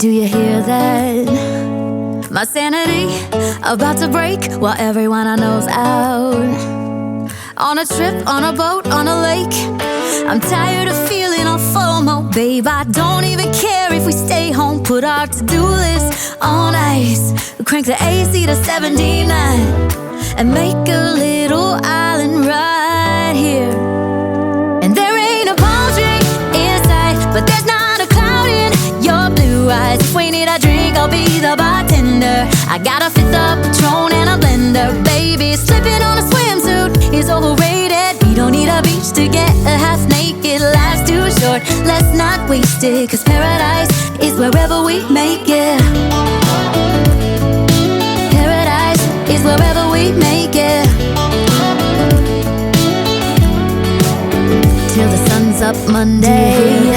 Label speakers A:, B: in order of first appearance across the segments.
A: Do you hear that? My sanity about to break while everyone I know's out. On a trip, on a boat, on a lake. I'm tired of feeling all FOMO. Babe, I don't even care if we stay home. Put our to-do list on ice. Crank the AC to 79 and make a little island right here. And there ain't a palm tree in sight, but there's not a cloud in your blue eyes. If we need a drink, I'll be the bartender. I got a fifth of Patron and a blender. Baby, slipping on a swimsuit is overrated. We don't need a beach to get a half naked. Life's too short, let's not waste it. Cause paradise is wherever we make it. Paradise is wherever we make it. Till the sun's up Monday.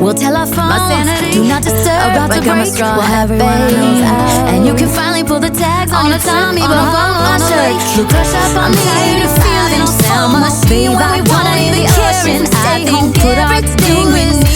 A: We'll tell our phones, do not disturb. About to break, we'll have everyone out. And you can finally pull the tags on the Tommy Bahama on a shirt. We'll crush up on the tired of feeling so much. Babe, I don't even care if we stay home. Put our everything we need